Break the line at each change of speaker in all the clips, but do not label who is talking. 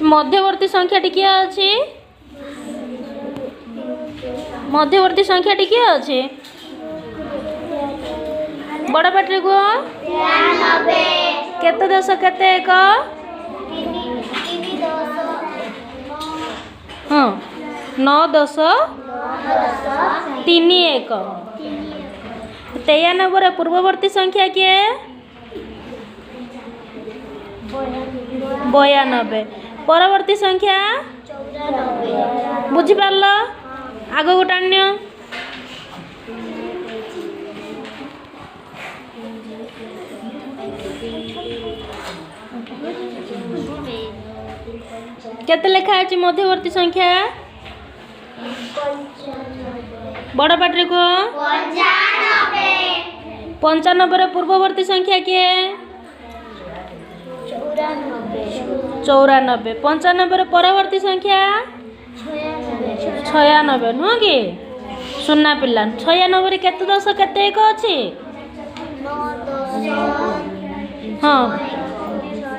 मध्यवर्ती संख्या टी किए अछि मध्यवर्ती संख्या टी किए अछि बड़ पाटी को केते 10 केते 1 हाँ 9 10 3 1 93 पूर्ववर्ती संख्या किए 92 परवर्ती संख्या बुझी पारल आग को टाण्य केते लेखा है मध्यवर्ती संख्या बड़ पाटी को 95 पूर्ववर्ती संख्या किए 94 95 परवर्ती संख्या 96 नुह कि सुना पिला 96 केते 10 केते 1 अछि हाँ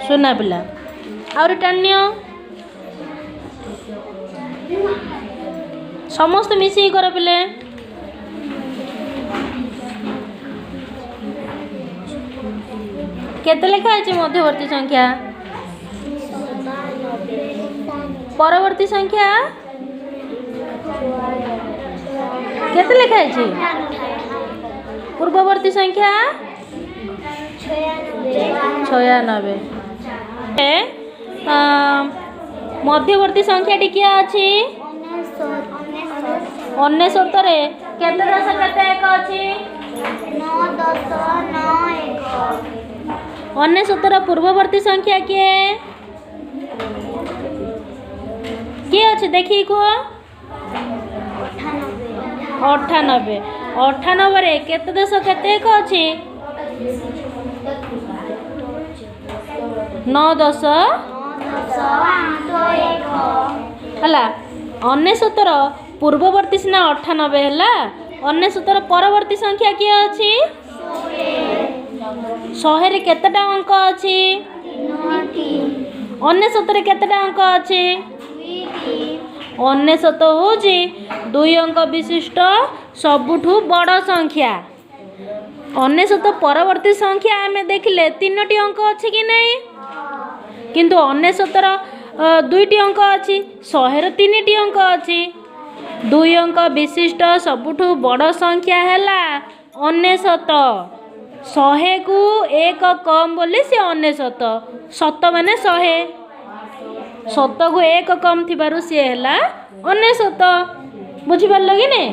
सुना पिला और टाण्य समस्त मिसी कर पिले केते लेखा है मध्यवर्ती संख्या परवर्ती संख्या केते लेखा है पूर्ववर्ती संख्या 96 मध्यवर्ती संख्या टी क्या अछि 69 रे केते 10 केते 1 अछि 9 10 9 1 69 पूर्ववर्ती संख्या किए अछि देखि को 98 98 रे केते 10 केते 1 अछि 9 10 हला 69 पूर्ववर्ती सिना 98 हला 69 परवर्ती संख्या किए अछि 100 रे केतेटा अंक अछि 69 रे केतेटा अंक अछि 69 होजी 2 अंक विशिष्ट सबुठु बड़ संख्या 69 परवर्ती संख्या आमे देखिले 3टी अंक अछि कि नहीं किंतु 69 2टी अंक अछि 100 रे 3टी अंक अछि 2 अंक विशिष्ट सबुठु बड़ संख्या हैला 69 100 को 1 कम बोले से 69 सत माने 100 सत को 1 कम थिबारु से हैला 69 बुझी पारल कि ने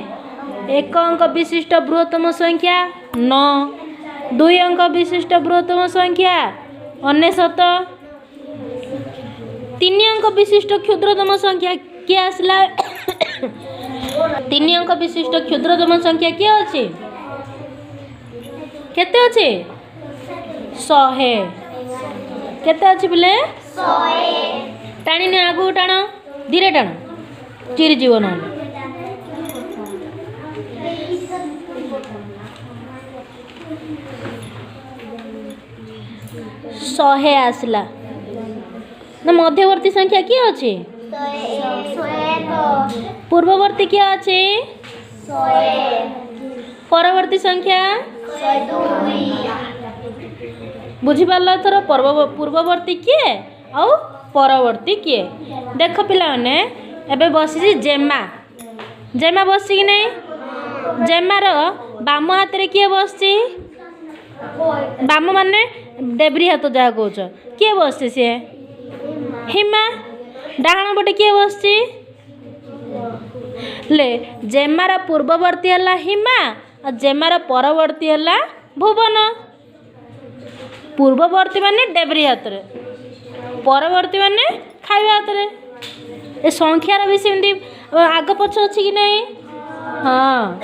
1 अंक विशिष्ट बृहत्तम संख्या 9 2 अंक विशिष्ट बृहत्तम संख्या 69 3 अंक विशिष्ट क्षुद्रतम संख्या क्या आसला 3 अंक विशिष्ट क्षुद्रतम संख्या क्या अछि केते अछि 100 केते अछि बोले 100 टाणी ने आगु टाण धीरे टाण चिरी जीवन 100 आसला ना मध्यवर्ती संख्या किए अछि 101 पूर्ववर्ती क्या अछि 100 परवर्ती संख्या 102 बुझी पारल थोर पूर्ववर्ती किए आउ परवर्ती किए देख पिला माने एबे बसी जेमा जेमा बसी कि नहीं जेमार बाम हाथ रे किए बसची बाम माने डेबरी हाथ जहा कहछ किए बसची से हिमा डाहण बटे किए बसची ले जेमार पूर्ववर्ती हला हिमा और जेमार परवर्ती हला भुवन पूर्ववर्ती माने डेबरी हाथ रे परवर्ती माने खाଇବା हाथ रे ए संख्यार भी सेमती आग पछ अछि कि नहीं हाँ